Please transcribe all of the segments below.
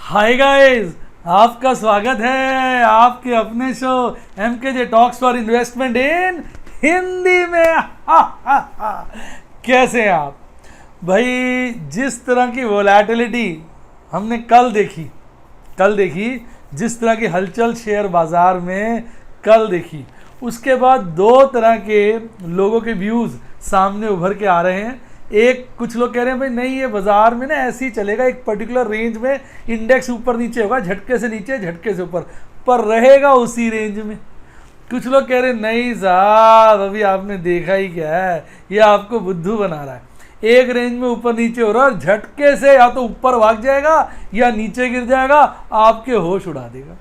Hi guys, आपका स्वागत है आपके अपने show MKJ talks for investment इन हिंदी में। कैसे हैं आप भाई? जिस तरह की वोलेटिलिटी हमने कल देखी, जिस तरह की हलचल शेयर बाजार में कल देखी, उसके बाद दो तरह के लोगों के व्यूज़ सामने उभर के आ रहे हैं। एक कुछ लोग कह रहे हैं भाई नहीं, ये बाजार में ना ऐसे ही चलेगा, एक पर्टिकुलर रेंज में इंडेक्स ऊपर नीचे होगा, झटके से नीचे झटके से ऊपर, पर रहेगा उसी रेंज में। कुछ लोग कह रहे हैं नहीं साहब, अभी आपने देखा ही क्या है, ये आपको बुद्धू बना रहा है। एक रेंज में ऊपर नीचे हो रहा है, झटके से या तो ऊपर भाग जाएगा या नीचे गिर जाएगा, आपके होश उड़ा देगा।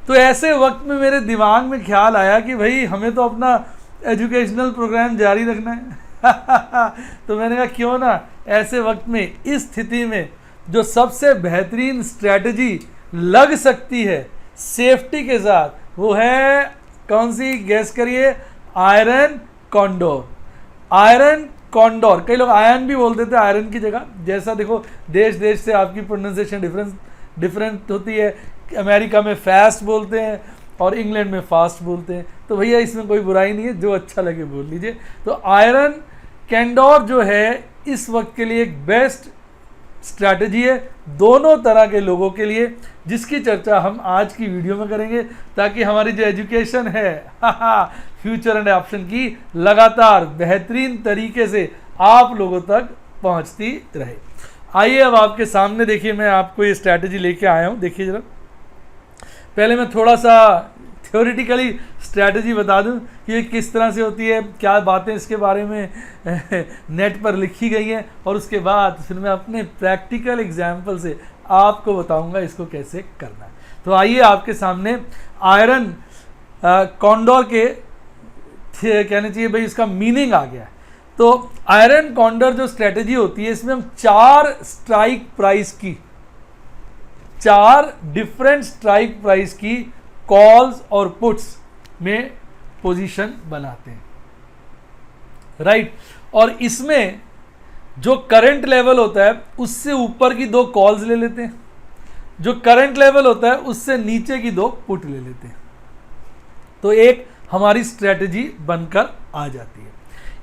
तो ऐसे वक्त में मेरे दिमाग में ख्याल आया कि भाई हमें तो अपना एजुकेशनल प्रोग्राम जारी रखना है। तो मैंने कहा क्यों ना ऐसे वक्त में, इस स्थिति में जो सबसे बेहतरीन स्ट्रैटेजी लग सकती है सेफ्टी के साथ, वो है कौन सी? गैस करिए। Iron condor. आयरन कॉन्डोर, कई लोग आयरन भी बोल देते हैं आयरन की जगह। जैसा देखो, देश देश से आपकी प्रोनाउंसिएशन डिफरेंट होती है। अमेरिका में फास्ट बोलते हैं और इंग्लैंड में फास्ट बोलते हैं। तो भैया इसमें कोई बुराई नहीं है, जो अच्छा लगे बोल लीजिए। तो आयरन कैंडोर जो है इस वक्त के लिए एक बेस्ट स्ट्रैटेजी है दोनों तरह के लोगों के लिए, जिसकी चर्चा हम आज की वीडियो में करेंगे, ताकि हमारी जो एजुकेशन है फ्यूचर एंड ऑप्शन की लगातार बेहतरीन तरीके से आप लोगों तक पहुंचती रहे। आइए अब आपके सामने देखिए, मैं आपको ये स्ट्रैटेजी लेके आया हूँ। देखिए जरा, पहले मैं थोड़ा सा थ्योरेटिकली स्ट्रैटेजी बता दूं कि ये किस तरह से होती है, क्या बातें इसके बारे में नेट पर लिखी गई हैं, और उसके बाद फिर मैं अपने प्रैक्टिकल एग्जाम्पल से आपको बताऊंगा इसको कैसे करना है। तो आइए आपके सामने आयरन कॉन्डोर के कहना चाहिए भाई, इसका मीनिंग आ गया है। तो आयरन कॉन्डोर जो स्ट्रैटेजी होती है, इसमें हम 4 स्ट्राइक प्राइस की, 4 डिफरेंट स्ट्राइक प्राइस की कॉल्स और पुट्स में पोजीशन बनाते हैं, राइट। और इसमें जो करंट लेवल होता है उससे ऊपर की 2 कॉल्स ले लेते हैं, जो करंट लेवल होता है उससे नीचे की 2 पुट ले लेते हैं। तो एक हमारी स्ट्रेटजी बनकर आ जाती है।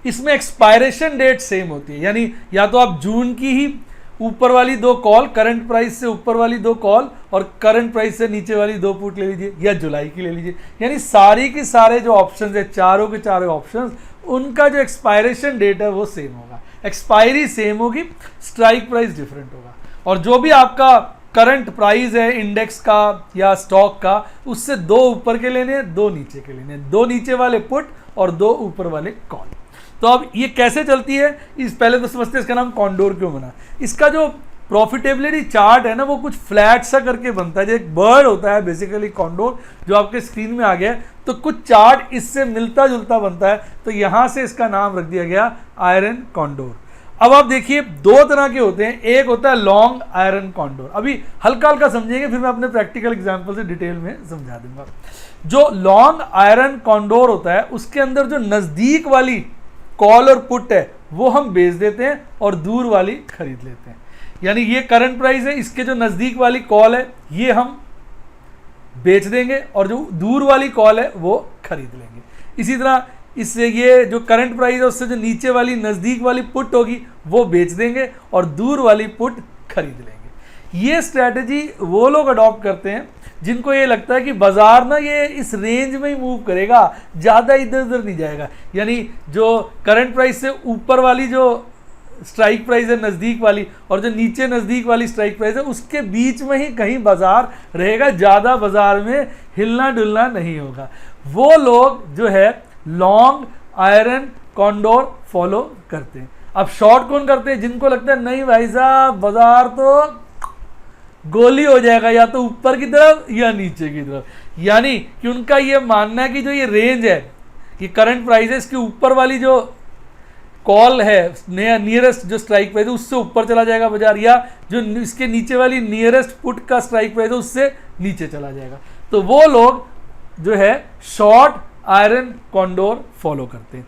इसमें एक्सपायरेशन डेट सेम होती है, यानी या तो आप जून की ही ऊपर वाली 2 कॉल, करंट प्राइस से ऊपर वाली 2 कॉल और करंट प्राइस से नीचे वाली 2 पुट ले लीजिए, या जुलाई की ले लीजिए। यानी सारी की सारे जो ऑप्शंस है, चारों के चारों ऑप्शंस, उनका जो एक्सपायरेशन डेट है वो सेम होगा, एक्सपायरी सेम होगी, स्ट्राइक प्राइस डिफरेंट होगा। और जो भी आपका करंट प्राइस है इंडेक्स का या स्टॉक का, उससे 2 ऊपर के लेने हैं, 2 नीचे के लेने हैं, 2 नीचे वाले पुट और 2 ऊपर वाले कॉल। तो अब ये कैसे चलती है, इस पहले तो समझते हैं इसका नाम कॉन्डोर क्यों बना। इसका जो प्रॉफिटेबिलिटी चार्ट है ना, वो कुछ फ्लैट सा करके बनता है, जो एक बर्ड होता है बेसिकली कॉन्डोर, जो आपके स्क्रीन में आ गया है। तो कुछ चार्ट इससे मिलता जुलता बनता है, तो यहां से इसका नाम रख दिया गया आयरन कॉन्डोर। अब आप देखिए, 2 तरह के होते हैं। एक होता है लॉन्ग आयरन कॉन्डोर, अभी हल्का हल्का समझेंगे, फिर मैं अपने प्रैक्टिकल एग्जाम्पल से डिटेल में समझा दूंगा। जो लॉन्ग आयरन कॉन्डोर होता है, उसके अंदर जो नजदीक वाली कॉल और पुट है वो हम बेच देते हैं और दूर वाली खरीद लेते हैं। यानी ये करंट प्राइस है, इसके जो नजदीक वाली कॉल है ये हम बेच देंगे और जो दूर वाली कॉल है वो खरीद लेंगे। इसी तरह इससे ये जो करंट प्राइस है उससे जो नीचे वाली नजदीक वाली पुट होगी वो बेच देंगे और दूर वाली पुट खरीद लेंगे। ये स्ट्रैटेजी वो लोग अडॉप्ट करते हैं जिनको ये लगता है कि बाजार ना ये इस रेंज में ही मूव करेगा, ज़्यादा इधर उधर नहीं जाएगा। यानी जो करंट प्राइस से ऊपर वाली जो स्ट्राइक प्राइस है नज़दीक वाली, और जो नीचे नज़दीक वाली स्ट्राइक प्राइस है, उसके बीच में ही कहीं बाजार रहेगा, ज़्यादा बाजार में हिलना डुलना नहीं होगा। वो लोग जो है लॉन्ग आयरन कॉन्डोर फॉलो करते हैं। अब शॉर्ट कौन करते हैं? जिनको लगता है नहीं भाई साहब, बाजार तो गोली हो जाएगा, या तो ऊपर की तरफ या नीचे की तरफ। यानी कि उनका ये मानना है कि जो ये रेंज है, ये करंट प्राइस है, इसके ऊपर वाली जो कॉल है, नियरेस्ट जो स्ट्राइक प्राइस है, उससे ऊपर चला जाएगा बाजार, या जो इसके नीचे वाली नियरेस्ट पुट का स्ट्राइक प्राइस है उससे नीचे चला जाएगा। तो वो लोग जो है शॉर्ट आयरन कॉन्डोर फॉलो करते हैं।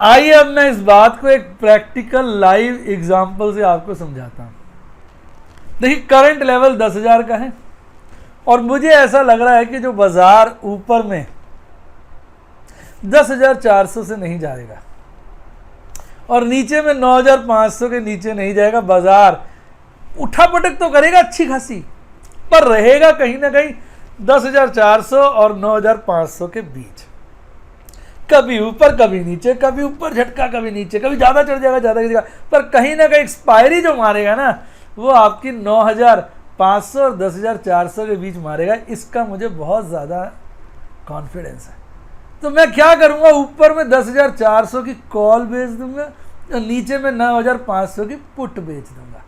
आइए अब मैं इस बात को एक प्रैक्टिकल लाइव एग्जांपल से आपको समझाता हूं। देखिए करंट लेवल 10,000 का है और मुझे ऐसा लग रहा है कि जो बाजार ऊपर में 10,400 से नहीं जाएगा और नीचे में 9,500 के नीचे नहीं जाएगा। बाजार उठापटक तो करेगा अच्छी खासी, पर रहेगा कहीं ना कहीं 10,400 और 9,500 के बीच, कभी ऊपर कभी नीचे, कभी ऊपर झटका कभी नीचे, कभी ज़्यादा चढ़ जाएगा ज़्यादा गिर जाएगा, पर कहीं ना कहीं एक्सपायरी जो मारेगा ना वो आपकी 9,500 और 10,400 के बीच मारेगा। इसका मुझे बहुत ज़्यादा कॉन्फिडेंस है। तो मैं क्या करूँगा, ऊपर में 10,400 की कॉल बेच दूंगा और नीचे में 9,500 की पुट बेच दूंगा।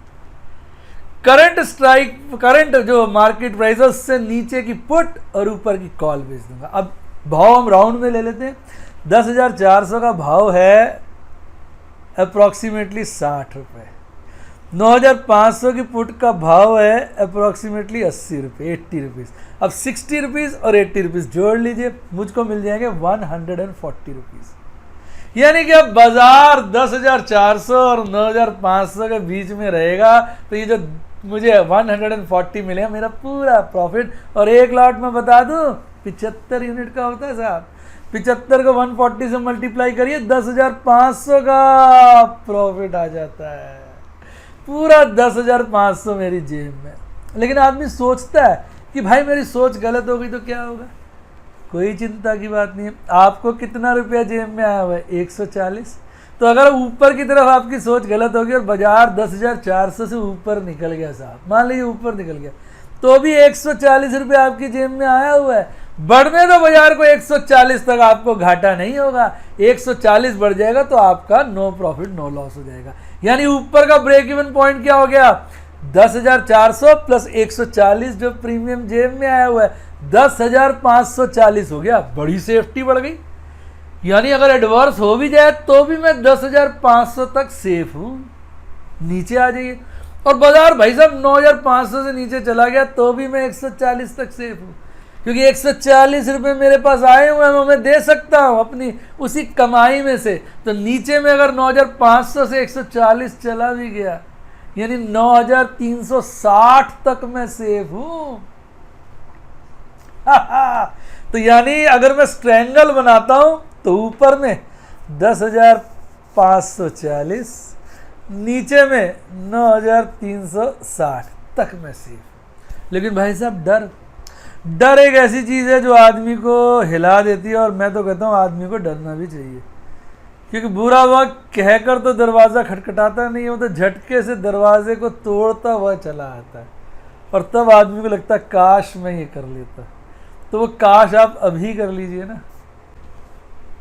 करंट जो मार्केट प्राइस है उससे नीचे की पुट और ऊपर की कॉल बेच दूंगा। अब भाव हम राउंड में ले लेते हैं। 10,400 का भाव है अप्रॉक्सीमेटली 60 रुपये, 9,500 की पुट का भाव है अप्रॉक्सीमेटली 80 रुपये, 80 रुपीज़। अब 60 रुपीज़ और 80 रुपीज़ जोड़ लीजिए, मुझको मिल जाएंगे 140 रुपीज़। यानी कि अब बाजार 10,400 और 9,500 के बीच में रहेगा, तो ये जो मुझे 140 मिले मेरा पूरा प्रॉफिट। और एक लॉट में बता दूं 75 यूनिट का होता है साहब, 75 को 140 से मल्टीप्लाई करिए, 10,500 का प्रॉफिट आ जाता है, पूरा 10,500 मेरी जेब में। लेकिन आदमी सोचता है कि भाई मेरी सोच गलत हो गई तो क्या होगा, कोई चिंता की बात नहीं है। आपको कितना रुपया जेब में आया हुआ है, 140। तो अगर ऊपर की तरफ आपकी सोच गलत होगी और बाजार 10,400 से ऊपर निकल गया साहब, मान लीजिए ऊपर निकल गया, तो भी 140 रुपये आपकी जेब में आया हुआ है। बढ़ने दो बाजार को 140 तक, आपको घाटा नहीं होगा। 140 बढ़ जाएगा तो आपका नो प्रॉफिट नो लॉस हो जाएगा। यानी ऊपर का ब्रेक इवन पॉइंट क्या हो गया, 10,400 प्लस 140 जो प्रीमियम जेब में आया हुआ है, 10,540 हो गया। बड़ी सेफ्टी बढ़ गई। यानी अगर एडवर्स हो भी जाए तो भी मैं 10,500 तक सेफ हूं। नीचे आ जाइए और बाजार भाई साहब 9,500 से नीचे चला गया तो भी मैं 140 तक सेफ हूं, क्योंकि 140 रुपये मेरे पास आए हुए हैं, मैं दे सकता हूं अपनी उसी कमाई में से। तो नीचे में अगर 9,500 से 140 चला भी गया, यानी 9,360 तक मैं सेफ हूं। तो यानी अगर मैं स्ट्रैंगल बनाता हूं तो ऊपर में 10,540, नीचे में 9,360 तक मैं सेफ। लेकिन भाई साहब डर एक ऐसी चीज़ है जो आदमी को हिला देती है, और मैं तो कहता हूँ आदमी को डरना भी चाहिए, क्योंकि बुरा वक्त कहकर तो दरवाज़ा खटखटाता नहीं है, वो तो झटके से दरवाजे को तोड़ता हुआ चला आता है। और तब आदमी को लगता है काश मैं ये कर लेता। तो वो काश आप अभी कर लीजिए ना।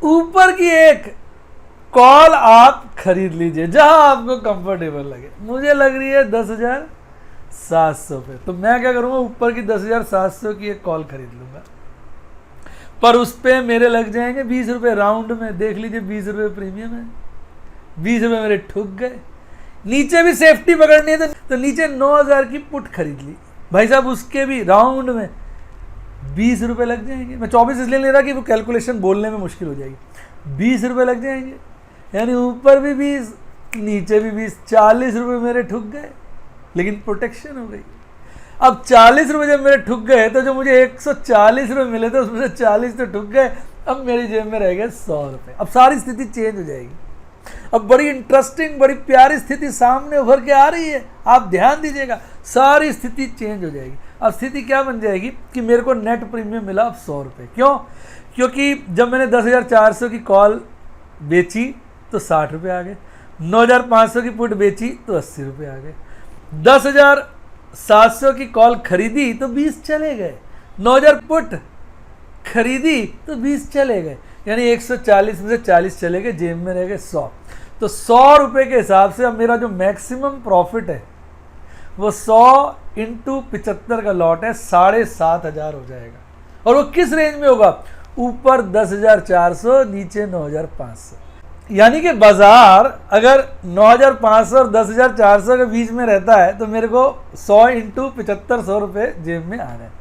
ऊपर की एक कॉल आप खरीद लीजिए जहां आपको कंफर्टेबल लगे। मुझे लग रही है 10,700 पे, तो मैं क्या करूंगा, ऊपर की 10,700 की एक कॉल खरीद लूंगा, पर उस पे मेरे लग जाएंगे 20 रुपये राउंड में। देख लीजिए 20 रुपये प्रीमियम है, 20 रुपये मेरे ठुक गए। नीचे भी सेफ्टी पकड़नी है तो नीचे 9,000 की पुट खरीद ली भाई साहब, उसके भी राउंड में 20 रुपये लग जाएंगे। मैं 24 इसलिए ले रहा कि वो कैलकुलेशन बोलने में मुश्किल हो जाएगी। 20 रुपये लग जाएंगे, यानी ऊपर भी 20 नीचे भी 20, 40 रुपये मेरे ठुक गए, लेकिन प्रोटेक्शन हो गई। अब 40 रुपये जब मेरे ठुक गए तो जो मुझे 140 रुपये मिले थे उसमें से 40 तो ठुक गए, अब मेरी जेब में रह गए 100 रुपये। अब सारी स्थिति चेंज हो जाएगी। अब बड़ी इंटरेस्टिंग बड़ी प्यारी स्थिति सामने उभर के आ रही है, आप ध्यान दीजिएगा, सारी स्थिति चेंज हो जाएगी। अब स्थिति क्या बन जाएगी कि मेरे को नेट प्रीमियम मिला अब 100 रुपये। क्यों? क्योंकि जब मैंने 10,400 की कॉल बेची तो 60 रुपये आ गए, 9,500 की पुट बेची तो 80 रुपये आ गए, 10,700 की कॉल खरीदी तो 20 चले गए, 9,000 पुट खरीदी तो 20 चले गए, यानी 140 में से 40 चले गए, जेब में रह गए 100। तो 100 रुपये के हिसाब से अब मेरा जो मैक्सिमम प्रॉफिट है वो 100 इंटू 75 का लॉट है, 7,500 हो जाएगा। और वो किस रेंज में होगा? ऊपर 10,400, नीचे 9,500। यानी कि बाजार अगर 9,500 और 10,400 के बीच में रहता है तो मेरे को 100 इंटू 75, 100 रुपये जेब में आ रहे हैं।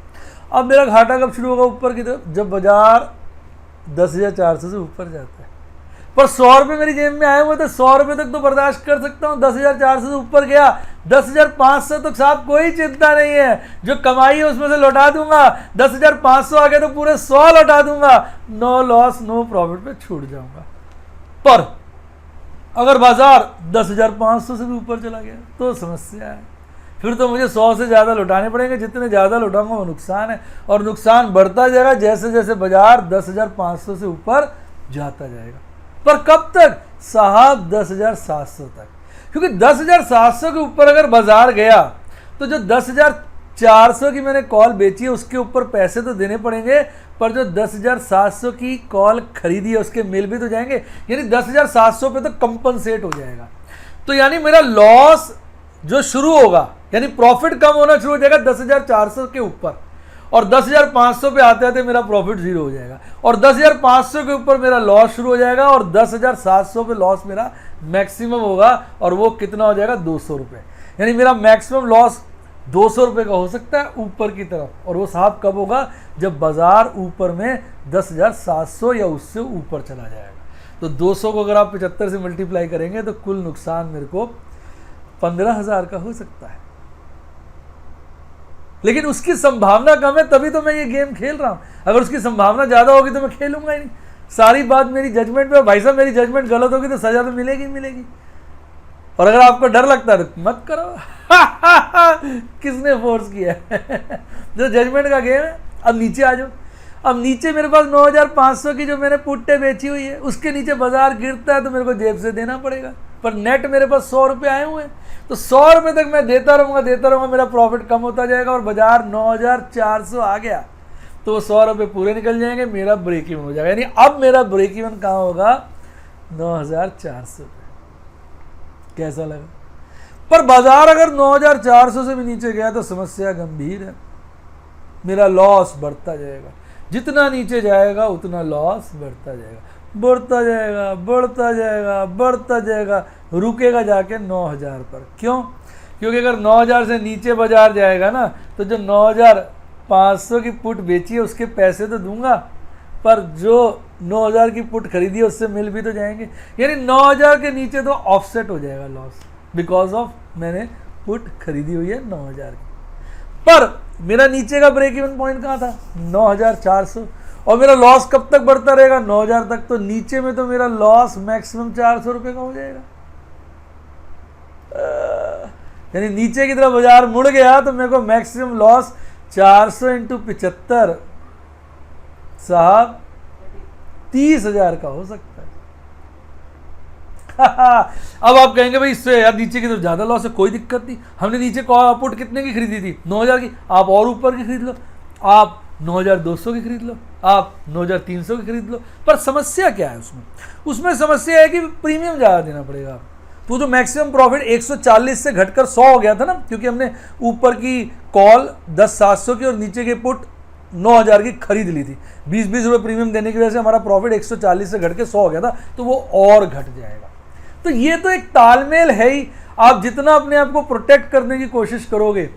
अब मेरा घाटा कब शुरू होगा ऊपर की तरफ? जब बाजार 10,400 से ऊपर जाता है। पर 100 रुपये मेरी जेब में आए हुए तो 100 रुपये तक तो बर्दाश्त कर सकता हूँ। 10,400 से ऊपर गया, 10,500 तक साहब कोई चिंता नहीं है, जो कमाई है उसमें से लौटा दूंगा। 10,500 आ गए तो पूरे 100 लौटा दूंगा, नो लॉस नो प्रॉफिट पे छूट जाऊंगा। पर अगर बाजार 10,500 से भी ऊपर चला गया तो समस्या है, फिर तो मुझे 100 से ज़्यादा लौटाने पड़ेंगे। जितने ज़्यादा लौटाऊंगा वो नुकसान है, और नुकसान बढ़ता जाएगा जैसे जैसे बाजार 10,500 से ऊपर जाता जाएगा। पर कब तक साहब? 10,700 तक, क्योंकि 10,700 के ऊपर अगर बाजार गया तो जो 10,400 की मैंने कॉल बेची है उसके ऊपर पैसे तो देने पड़ेंगे, पर जो 10,700 की कॉल खरीदी है उसके मिल भी तो जाएंगे, यानी 10,700 पे तो कंपनसेट हो जाएगा। तो यानी मेरा लॉस जो शुरू होगा, यानी प्रॉफिट कम होना शुरू हो जाएगा 10,400 के ऊपर, और 10,500 पे आते आते मेरा प्रॉफिट जीरो हो जाएगा, और 10,500 के ऊपर मेरा लॉस शुरू हो जाएगा, और 10,700 पे लॉस मेरा मैक्सिमम होगा, और वो कितना हो जाएगा? 200 रुपये। यानी मेरा मैक्सिमम लॉस 200 रुपये का हो सकता है ऊपर की तरफ, और वो साहब कब होगा? जब बाजार ऊपर में 10,700 या उससे ऊपर चला जाएगा। तो 200 को अगर आप 75 से मल्टीप्लाई करेंगे तो कुल नुकसान मेरे को 15,000 का हो सकता है, लेकिन उसकी संभावना कम है, तभी तो मैं ये गेम खेल रहा हूं। अगर उसकी संभावना ज्यादा होगी तो मैं खेलूंगा ही नहीं। सारी बात मेरी जजमेंट पे। भाई साहब मेरी जजमेंट गलत होगी तो सजा तो मिलेगी मिलेगी, और अगर आपको डर लगता है तो मत करो। किसने फोर्स किया है? जो जजमेंट का गेम है। अब नीचे आ जाओ। अब नीचे मेरे पास 9,500 की जो मैंने पुट्टे बेची हुई है, उसके नीचे बाजार गिरता है तो मेरे को जेब से देना पड़ेगा, पर नेट मेरे पास 100 रुपये आए हुए हैं, तो 100 रुपये तक मैं देता रहूँगा, मेरा प्रॉफिट कम होता जाएगा, और बाजार 9,400 आ गया तो वो 100 रुपये पूरे निकल जाएंगे, मेरा ब्रेक इवन हो जाएगा। यानी अब मेरा ब्रेक इवन कहाँ होगा? 9,400 रुपये। कैसा लगा? पर बाजार अगर 9,400 से भी नीचे गया तो समस्या गंभीर है, मेरा लॉस बढ़ता जाएगा। जितना नीचे जाएगा उतना लॉस बढ़ता जाएगा, बढ़ता जाएगा, बढ़ता जाएगा, बढ़ता जाएगा, रुकेगा जाके 9,000 पर। क्यों? क्योंकि अगर 9,000 से नीचे बाजार जाएगा ना, तो जो 9,500 की पुट बेची है उसके पैसे तो दूंगा, पर जो 9,000 की पुट खरीदी है उससे मिल भी तो जाएंगे। यानी 9,000 के नीचे तो ऑफसेट हो जाएगा लॉस, बिकॉज ऑफ मैंने पुट खरीदी हुई है 9,000 की। पर मेरा नीचे का ब्रेक इवन पॉइंट कहाँ था? 9,400। और मेरा लॉस कब तक बढ़ता रहेगा? 9,000 तक। तो नीचे में तो मेरा लॉस मैक्सिमम 400 रुपये का हो जाएगा। यानी नीचे की तरफ बाजार मुड़ गया तो मेरे को मैक्सिमम लॉस 400 इंटू 75 साहब 30,000 का हो सकता है। अब आप कहेंगे भाई इससे यार नीचे की तरफ ज्यादा लॉस है, कोई दिक्कत नहीं, हमने नीचे पुट कितने की खरीदी थी? 9,000 की। आप और ऊपर की खरीद लो, आप 9,200 की खरीद लो, आप 9,300 की खरीद लो। पर समस्या क्या है उसमें समस्या है कि प्रीमियम ज़्यादा देना पड़ेगा। तो जो मैक्सिमम प्रॉफिट 140 से घटकर 100 हो गया था ना, क्योंकि हमने ऊपर की कॉल 10,700 की और नीचे के पुट 9,000 की खरीद ली थी, 20-20 रुपये प्रीमियम देने की वजह से हमारा प्रॉफिट 140 से घट के 100 हो गया था, तो वो और घट जाएगा। तो ये तो एक तालमेल है ही। आप जितना अपने आप को प्रोटेक्ट करने की कोशिश करोगे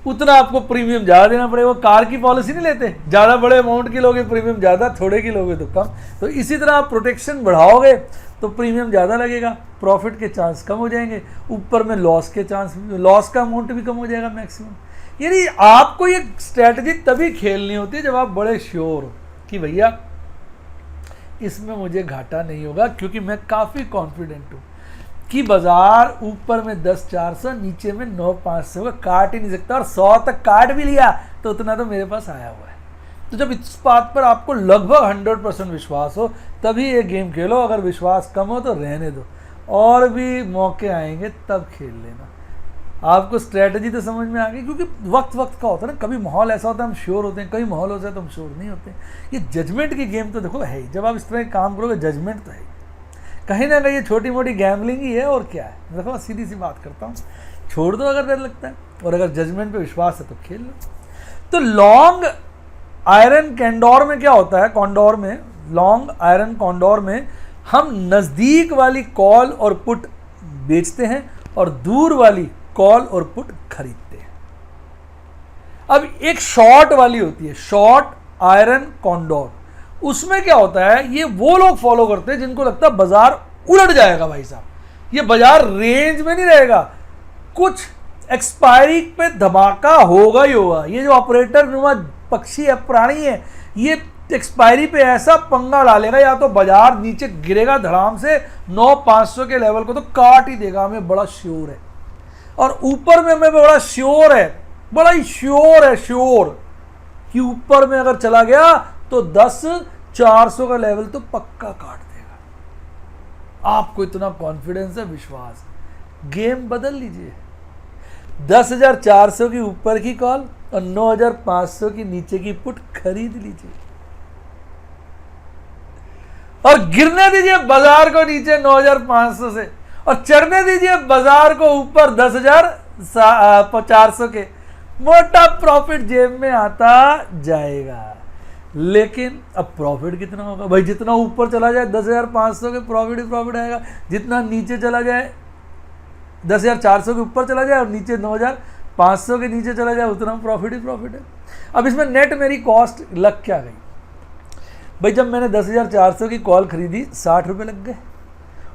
उतना आपको प्रीमियम ज़्यादा देना पड़ेगा। वो कार की पॉलिसी नहीं लेते, ज़्यादा बड़े अमाउंट की लोगे प्रीमियम ज़्यादा, थोड़े की लोगे तो कम। तो इसी तरह आप प्रोटेक्शन बढ़ाओगे तो प्रीमियम ज़्यादा लगेगा, प्रॉफिट के चांस कम हो जाएंगे, ऊपर में लॉस के चांस, लॉस का अमाउंट भी कम हो जाएगा मैक्सिमम। यानी आपको ये स्ट्रैटेजी तभी खेलनी होती है जब आप बड़े श्योर हो कि भैया इसमें मुझे घाटा नहीं होगा, क्योंकि मैं काफ़ी कॉन्फिडेंट हूँ कि बाजार ऊपर में 10,400, नीचे में 9,500 का काट ही नहीं सकता, और 100 तक काट भी लिया तो उतना तो मेरे पास आया हुआ है। तो जब इस बात पर आपको लगभग 100% विश्वास हो तभी ये गेम खेलो। अगर विश्वास कम हो तो रहने दो, और भी मौके आएंगे तब खेल लेना। आपको स्ट्रैटेजी तो समझ में आ गई, क्योंकि वक्त वक्त का होता है ना, कभी माहौल ऐसा होता है हम श्योर होते हैं, कभी माहौल होता है तो हम श्योर नहीं होते। ये जजमेंट की गेम तो देखो है ही, जब आप इस तरह काम करोगे जजमेंट तो है, कहीं ना कहीं ये छोटी मोटी गैम्बलिंग ही है, और क्या है। देखो सीधी सी बात करता हूँ, छोड़ दो अगर डर लगता है, और अगर जजमेंट पे विश्वास है तो खेल लो। तो लॉन्ग आयरन कैंडोर में क्या होता है? कॉन्डोर में, लॉन्ग आयरन कॉन्डोर में हम नज़दीक वाली कॉल और पुट बेचते हैं और दूर वाली कॉल और पुट खरीदते हैं। अब एक शॉर्ट वाली होती है, शॉर्ट आयरन कॉन्डोर, उसमें क्या होता है, ये वो लोग फॉलो करते हैं जिनको लगता है बाजार उलट जाएगा भाई साहब, ये बाजार रेंज में नहीं रहेगा, कुछ एक्सपायरी पे धमाका होगा ही होगा। ये जो ऑपरेटर नुमा पक्षी है, प्राणी है, ये एक्सपायरी पे ऐसा पंगा डालेगा, या तो बाजार नीचे गिरेगा धड़ाम से 9,500 के लेवल को तो काट ही देगा, हमें बड़ा श्योर है। और ऊपर में हमें बड़ा श्योर है, बड़ा ही श्योर है, श्योर कि ऊपर में अगर चला गया तो 10,400 का लेवल तो पक्का काट देगा। आपको इतना कॉन्फिडेंस है, विश्वास, गेम बदल लीजिए। 10,400 की ऊपर की कॉल और 9,500 की नीचे की पुट खरीद लीजिए और गिरने दीजिए बाजार को नीचे 9,500 से और चढ़ने दीजिए बाजार को ऊपर 10,400 के। मोटा प्रॉफिट जेब में आता जाएगा। लेकिन अब प्रॉफिट कितना होगा भाई, जितना ऊपर चला जाए 10,500 के प्रॉफिट ही प्रॉफिट आएगा, जितना नीचे चला जाए 10,400 के ऊपर चला जाए और नीचे 9,500 के नीचे चला जाए उतना प्रॉफिट ही प्रॉफिट है। अब इसमें नेट मेरी कॉस्ट लग क्या गई भाई, जब मैंने 10,400 की कॉल खरीदी 60 रुपये लग गए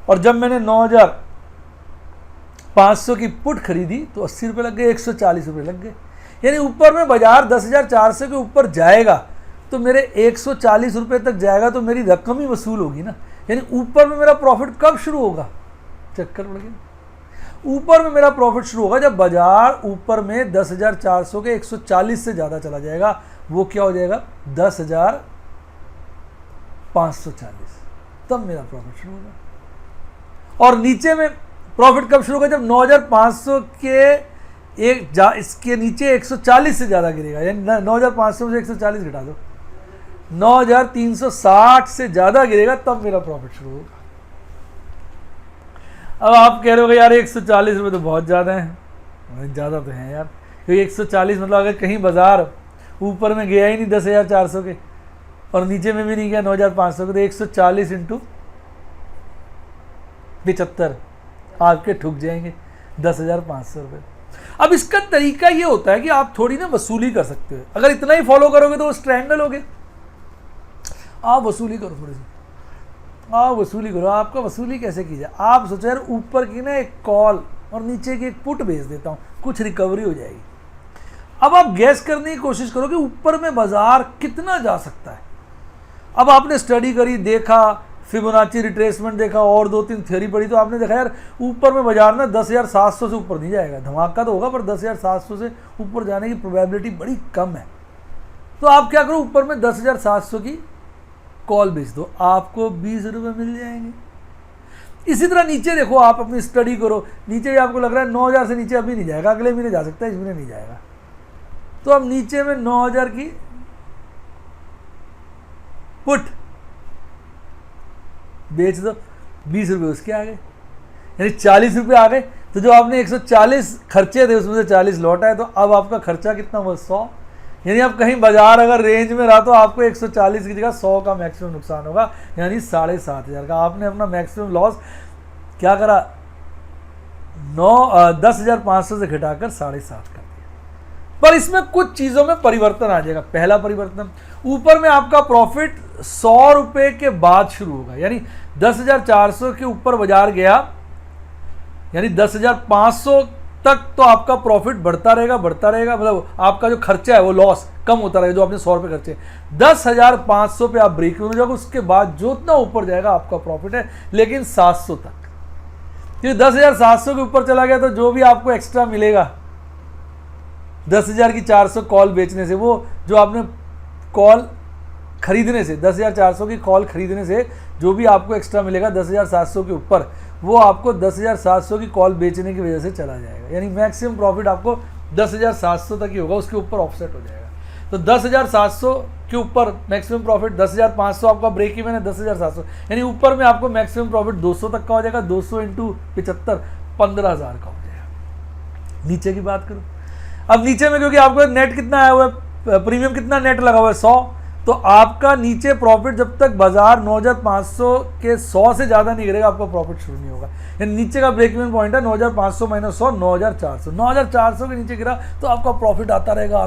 और जब मैंने 9,500 की पुट खरीदी तो 80 रुपये लग गए, 140 रुपये लग गए। यानी ऊपर में बाजार 10,400 के ऊपर जाएगा तो मेरे 140 रुपये तक जाएगा तो मेरी रकम ही वसूल होगी ना। यानी ऊपर में मेरा प्रॉफिट कब शुरू होगा, चक्कर पड़ गया। ऊपर में मेरा प्रॉफिट शुरू होगा जब बाजार ऊपर में 10,400 के 140 से ज़्यादा चला जाएगा। वो क्या हो जाएगा, 10,540, तब मेरा प्रॉफिट शुरू होगा। और नीचे में प्रॉफिट कब शुरू होगा, जब 9,500 के इसके नीचे 140 से ज़्यादा गिरेगा। यानी 9,500 से 140 घटा दो, 9,360 से ज़्यादा गिरेगा तब मेरा प्रॉफिट शुरू होगा। अब आप कह रहे हो यार 140 रुपये तो बहुत ज़्यादा हैं, ज़्यादा तो हैं यार, क्योंकि 140 मतलब अगर कहीं बाजार ऊपर में गया ही नहीं 10,400 के और नीचे में भी नहीं गया 9,500 के, तो 140 इंटू 75 आपके ठुक जाएंगे 10,500 रुपये। अब इसका तरीका ये होता है कि आप थोड़ी ना वसूली कर सकते हो। अगर इतना ही फॉलो करोगे तो वो स्ट्रैंगल हो गए। आप वसूली करो, थोड़ी सी आप वसूली करो। आपका वसूली कैसे की जाए, आप सोचो यार ऊपर की ना एक कॉल और नीचे की एक पुट भेज देता हूँ, कुछ रिकवरी हो जाएगी। अब आप गैस करने की कोशिश करो कि ऊपर में बाजार कितना जा सकता है। अब आपने स्टडी करी, देखा, फिबोनाची रिट्रेसमेंट देखा और 2-3 थ्योरी पढ़ी, तो आपने देखा यार ऊपर में बाजार ना 10,700 से ऊपर नहीं जाएगा। धमाका तो होगा पर 10,700 से ऊपर जाने की प्रोबेबिलिटी बड़ी कम है। तो आप क्या करो, ऊपर में 10,700 की कॉल बेच दो, आपको 20 रुपये मिल जाएंगे। इसी तरह नीचे देखो, आप अपनी स्टडी करो, नीचे आपको लग रहा है 9,000 से नीचे अभी नहीं जाएगा, अगले महीने जा सकता है, इस महीने नहीं जाएगा, तो अब नीचे में 9,000 की पुट बेच दो, 20 रुपये उसके आ गए, यानी 40 रुपये आ गए। तो जो आपने 140 खर्चे थे उसमें से 40 लौटा है, तो अब आपका खर्चा कितना हुआ, 100। यानी अब कहीं बाजार अगर रेंज में रहा तो आपको 140 की जगह 100 का मैक्सिमम नुकसान होगा, यानी 7,500 का। आपने अपना मैक्सिमम लॉस क्या करा, 10,500 से घटाकर 7,500 कर दिया। पर इसमें कुछ चीज़ों में परिवर्तन आ जाएगा। पहला परिवर्तन, ऊपर में आपका प्रॉफिट 100 रुपये के बाद शुरू होगा। यानी 10,400 के ऊपर बाजार गया, यानी 10,500 तक तो आपका प्रॉफिट बढ़ता रहेगा, मतलब आपका जो खर्चा है वो लॉस कम होता रहेगा, जो आपने 100 रुपये खर्चे। 10,500 पे आप ब्रेक इवन हो जाओगे, उसके बाद जो उतना ऊपर जाएगा आपका प्रॉफिट है, लेकिन 700 तक। क्योंकि 10,700 के ऊपर चला गया तो जो भी आपको एक्स्ट्रा मिलेगा 10,000 की 400 कॉल बेचने से, वो जो आपने कॉल खरीदने से, 10,400 की कॉल खरीदने से जो भी आपको एक्स्ट्रा मिलेगा 10,700 के ऊपर, वो आपको 10,700 की कॉल बेचने की वजह से चला जाएगा। यानी मैक्सिमम प्रॉफिट आपको 10,700 तक ही होगा, उसके ऊपर ऑफसेट हो जाएगा। तो 10,700 के ऊपर मैक्सिमम प्रॉफिट, 10,500 आपका ब्रेक इवन है, 10,700, यानी ऊपर में आपको मैक्सिमम प्रॉफिट 200 तक का हो जाएगा। 200 इंटू 75, 15,000 का हो जाएगा। नीचे की बात करूँ, अब नीचे में क्योंकि आपको नेट कितना आया हुआ है, प्रीमियम कितना नेट लगा हुआ है, 100, तो आपका नीचे प्रॉफिट जब तक बाजार 9500 के 100 से ज़्यादा नहीं गिरेगा आपका प्रॉफिट शुरू नहीं होगा। यानी नीचे का ब्रेक इवन पॉइंट है 9500 माइनस 100 9400, 9400 के नीचे गिरा तो आपका प्रॉफिट आता रहेगा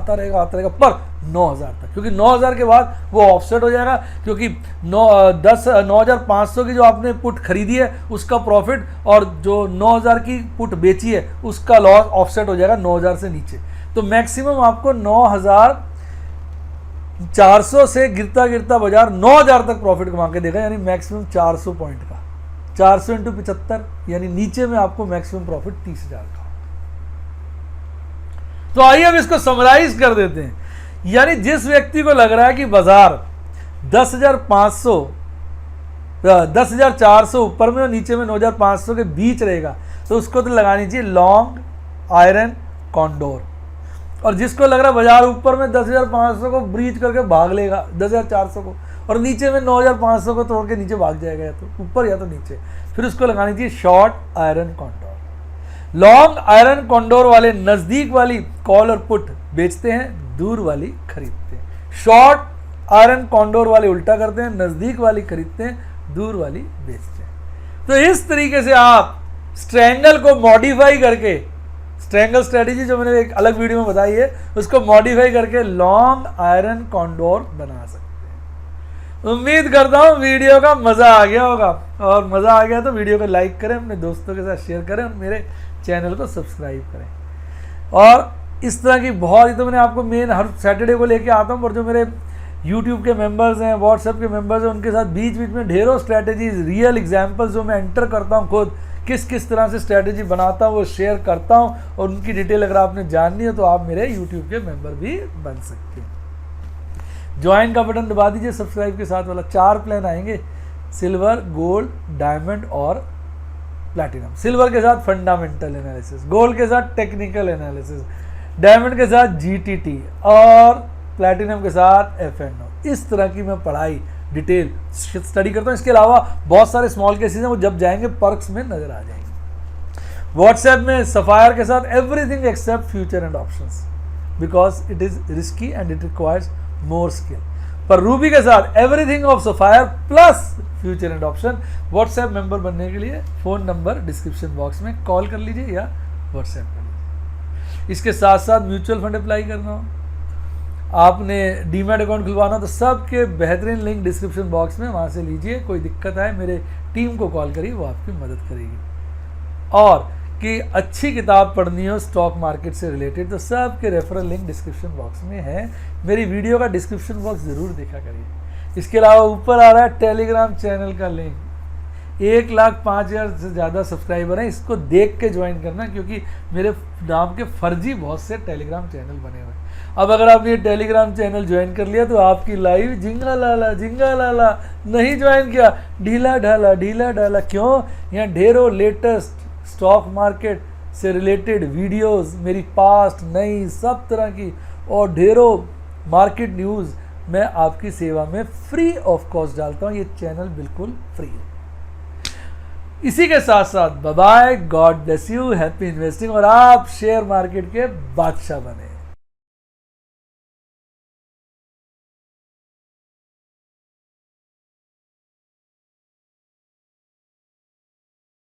पर 9000 तक, क्योंकि 9000 के बाद वो ऑफसेट हो जाएगा, क्योंकि 9500 की जो आपने पुट खरीदी है उसका प्रॉफिट और जो 9000 की पुट बेची है उसका लॉस ऑफसेट हो जाएगा 9000 से नीचे। तो मैक्सिमम आपको 9400 से गिरता गिरता बाजार 9000 तक प्रॉफिट कमा के देगा, यानी मैक्सिमम 400 पॉइंट का, 400 इंटू 75, यानी नीचे में आपको मैक्सिमम प्रॉफिट 30,000 का। तो आइए अब इसको समराइज कर देते हैं। यानी जिस व्यक्ति को लग रहा है कि बाजार 10,400 ऊपर में और नीचे में 9,500 के बीच रहेगा तो उसको तो लगानी चाहिए लॉन्ग आयरन कॉन्डोर। और जिसको लग रहा है बाजार ऊपर में 10,500 को ब्रीच करके भाग लेगा 10,400 को, और नीचे में 9,500 को तोड़ के नीचे भाग जाएगा, या तो ऊपर या तो नीचे, फिर उसको लगानी चाहिए short iron condor. Long iron condor वाले नजदीक वाली कॉल और पुट बेचते हैं, दूर वाली खरीदते हैं। शॉर्ट आयरन कॉन्डोर वाले उल्टा करते हैं, नजदीक वाली खरीदते हैं, दूर वाली बेचते हैं। तो इस तरीके से आप स्ट्रैंगल को मॉडिफाई करके, स्ट्रैंगल स्ट्रेटेजी जो मैंने एक अलग वीडियो में बताई है उसको मॉडिफाई करके लॉन्ग आयरन कॉन्डोर बना सकते हैं। उम्मीद करता हूँ वीडियो का मज़ा आ गया होगा, और मज़ा आ गया तो वीडियो को लाइक करें, अपने दोस्तों के साथ शेयर करें और मेरे चैनल को सब्सक्राइब करें। और इस तरह की बहुत ही, तो मैंने आपको मेन हर सैटरडे को लेके आता हूँ, और जो मेरे यूट्यूब के मेंबर्स हैं, व्हाट्सएप के मेंबर्स हैं, उनके साथ बीच बीच में ढेरों स्ट्रैटेजीज, रियल एग्जांपल्स जो मैं एंटर करता हूँ खुद, किस तरह से स्ट्रैटेजी बनाता हूँ वो शेयर करता हूँ, और उनकी डिटेल अगर आपने जाननी है तो आप मेरे यूट्यूब के मेंबर भी बन सकते हैं। ज्वाइन का बटन दबा दीजिए सब्सक्राइब के साथ वाला। 4 प्लान आएंगे, सिल्वर, गोल्ड, डायमंड और प्लैटिनम। सिल्वर के साथ फंडामेंटल एनालिसिस, गोल्ड के साथ टेक्निकल एनालिसिस, डायमंड के साथ GTT और प्लैटिनम के साथ FNO। इस तरह की मैं पढ़ाई डिटेल स्टडी करता हूँ। इसके अलावा बहुत सारे स्मॉल केसेस हैं, वो जब जाएंगे पर्क्स में नजर आ जाएंगे। व्हाट्सएप में सफायर के साथ everything except future and options, because it is risky and it requires more skill. पर रूबी के साथ everything of sapphire plus future and option. WhatsApp member बनने के लिए फ़ोन नंबर डिस्क्रिप्शन बॉक्स में कॉल कर लीजिए या व्हाट्सएप कर लीजिए। इसके साथ साथ म्यूचुअल फंड अप्लाई करना हो, आपने डीमैट अकाउंट खुलवाना, तो सबके बेहतरीन लिंक डिस्क्रिप्शन बॉक्स में, वहाँ से लीजिए। कोई दिक्कत आए मेरे टीम को कॉल करिए, वो आपकी मदद करेगी। और कि अच्छी किताब पढ़नी हो स्टॉक मार्केट से रिलेटेड, तो सबके रेफरल लिंक डिस्क्रिप्शन बॉक्स में है। मेरी वीडियो का डिस्क्रिप्शन बॉक्स ज़रूर देखा करिए। इसके अलावा ऊपर आ रहा है टेलीग्राम चैनल का लिंक। 1,05,000 से ज़्यादा सब्सक्राइबर हैं, इसको देख के ज्वाइन करना, क्योंकि मेरे नाम के फर्जी बहुत से टेलीग्राम चैनल बने हुए हैं। अब अगर आपने ये टेलीग्राम चैनल ज्वाइन कर लिया तो आपकी लाइव झिंगा लाला नहीं ज्वाइन किया, ढीला ढाला। क्यों? यहाँ ढेरों लेटेस्ट स्टॉक मार्केट से रिलेटेड वीडियोस, मेरी पास्ट नई सब तरह की और ढेरों मार्केट न्यूज़ मैं आपकी सेवा में फ्री ऑफ कॉस्ट डालता हूँ। ये चैनल बिल्कुल फ्री है। इसी के साथ साथ bye bye, God bless you, happy investing, और आप शेयर मार्केट के बादशाह बने।